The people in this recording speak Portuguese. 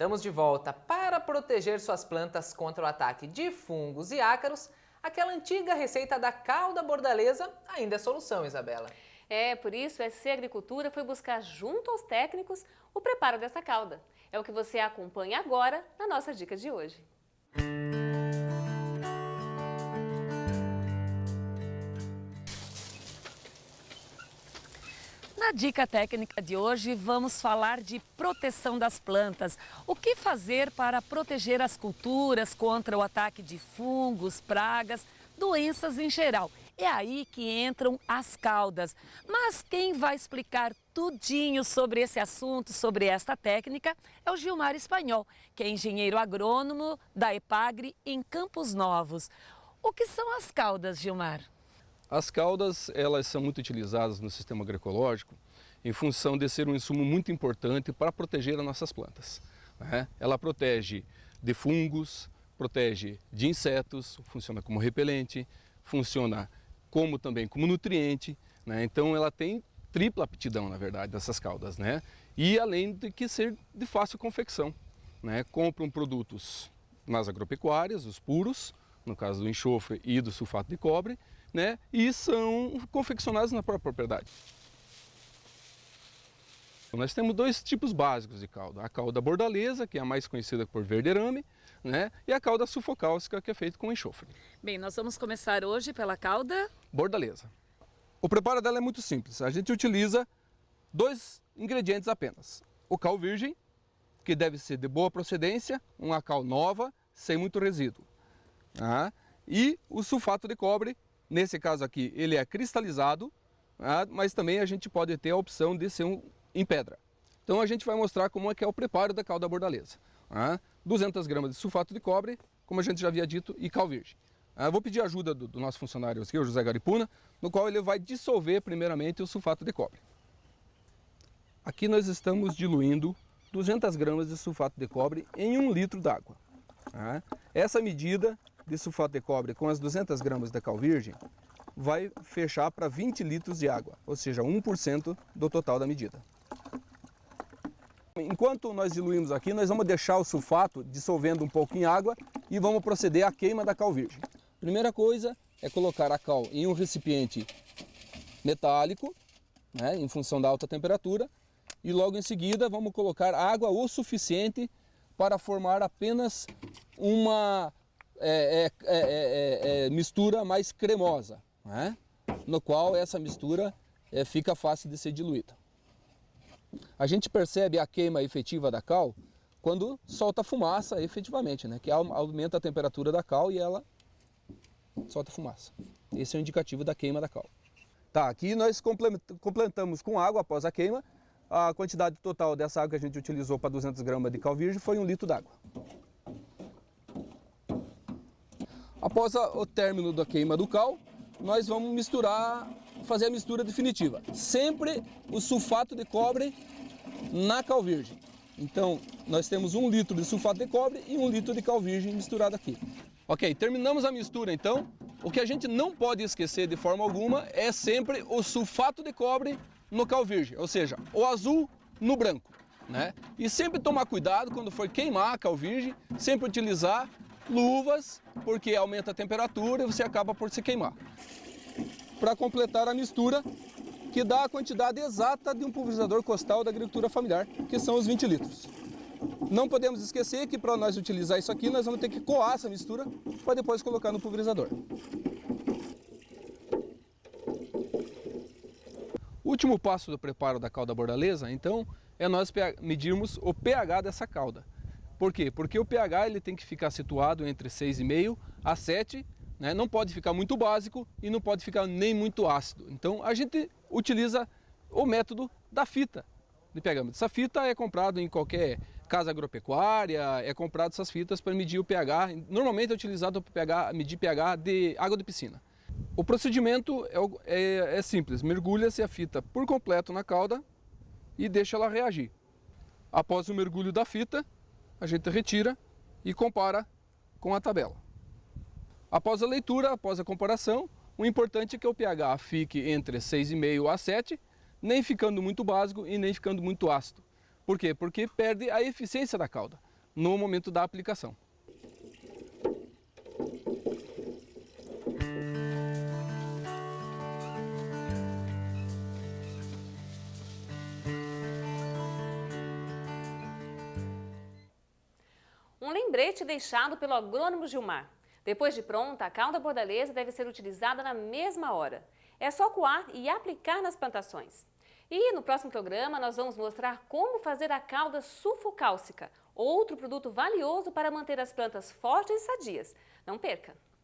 Estamos de volta. Para proteger suas plantas contra o ataque de fungos e ácaros, aquela antiga receita da calda bordaleza ainda é solução, Isabela. Por isso a SC Agricultura foi buscar junto aos técnicos o preparo dessa calda. É o que você acompanha agora na nossa dica de hoje. Na dica técnica de hoje, vamos falar de proteção das plantas. O que fazer para proteger as culturas contra o ataque de fungos, pragas, doenças em geral? É aí que entram as caudas. Mas quem vai explicar tudinho sobre esse assunto, sobre esta técnica, é o Gilmar Espanhol, que é engenheiro agrônomo da Epagre em Campos Novos. O que são as caudas, Gilmar? As caudas, elas são muito utilizadas no sistema agroecológico em função de ser um insumo muito importante para proteger as nossas plantas, né? Ela protege de fungos, protege de insetos, funciona como repelente, funciona também como nutriente, né? Então ela tem tripla aptidão, na verdade, dessas caudas, né? E além de que ser de fácil confecção, né? Compram produtos nas agropecuárias, os puros, no caso do enxofre e do sulfato de cobre, né? E são confeccionados na própria propriedade. Nós temos dois tipos básicos de cauda. A cauda bordaleza, que é a mais conhecida por verderame, né? E a cauda sulfocálcica, que é feita com enxofre. Bem, nós vamos começar hoje pela cauda Bordaleza. O preparo dela é muito simples. A gente utiliza 2 ingredientes apenas. O cal virgem, que deve ser de boa procedência, uma cal nova, sem muito resíduo. Tá? E o sulfato de cobre, nesse caso aqui, ele é cristalizado, tá? Mas também a gente pode ter a opção de ser em pedra. Então a gente vai mostrar como é que é o preparo da calda bordaleza. Tá? 200 gramas de sulfato de cobre, como a gente já havia dito, e cal virgem. Vou pedir a ajuda do nosso funcionário aqui, o José Garipuna, no qual ele vai dissolver primeiramente o sulfato de cobre. Aqui nós estamos diluindo 200 gramas de sulfato de cobre em 1 litro d'água. Tá? Essa medida de sulfato de cobre com as 200 gramas de cal virgem vai fechar para 20 litros de água, ou seja, 1% do total da medida. Enquanto nós diluímos aqui, nós vamos deixar o sulfato dissolvendo um pouco em água e vamos proceder à queima da cal virgem. Primeira coisa é colocar a cal em um recipiente metálico, né, em função da alta temperatura, e logo em seguida vamos colocar água o suficiente para formar apenas uma mistura mais cremosa, né, no qual essa mistura fica fácil de ser diluída. A gente percebe a queima efetiva da cal quando solta fumaça efetivamente, né? Que aumenta a temperatura da cal e ela solta fumaça. Esse é o indicativo da queima da cal. Tá, aqui nós completamos com água após a queima. A quantidade total dessa água que a gente utilizou para 200 gramas de cal virgem foi 1 litro d'água. Após o término da queima do cal, nós vamos fazer a mistura definitiva. Sempre o sulfato de cobre na cal virgem. Então, nós temos 1 litro de sulfato de cobre e 1 litro de cal virgem misturado aqui. Ok, terminamos a mistura então. O que a gente não pode esquecer de forma alguma é sempre o sulfato de cobre no cal virgem, ou seja, o azul no branco, né? E sempre tomar cuidado quando for queimar a cal virgem, sempre utilizar luvas, porque aumenta a temperatura e você acaba por se queimar. Para completar a mistura, que dá a quantidade exata de um pulverizador costal da agricultura familiar, que são os 20 litros. Não podemos esquecer que para nós utilizar isso aqui, nós vamos ter que coar essa mistura para depois colocar no pulverizador. O último passo do preparo da calda bordaleza, então, é nós medirmos o pH dessa calda. Por quê? Porque o pH ele tem que ficar situado entre 6,5 a 7, né? Não pode ficar muito básico e não pode ficar nem muito ácido. Então a gente utiliza o método da fita de pH. Essa fita é comprada em qualquer casa agropecuária, é comprado essas fitas para medir o pH. Normalmente é utilizado para medir pH de água de piscina. O procedimento é simples, mergulha-se a fita por completo na calda e deixa ela reagir. Após o mergulho da fita, a gente retira e compara com a tabela. Após a leitura, após a comparação, o importante é que o pH fique entre 6,5 a 7, nem ficando muito básico e nem ficando muito ácido. Por quê? Porque perde a eficiência da calda. no momento da aplicação. Um lembrete deixado pelo agrônomo Gilmar. Depois de pronta, a cauda bordaleza deve ser utilizada na mesma hora. É só coar e aplicar nas plantações. E no próximo programa nós vamos mostrar como fazer a cauda sulfocálcica, outro produto valioso para manter as plantas fortes e sadias. Não perca!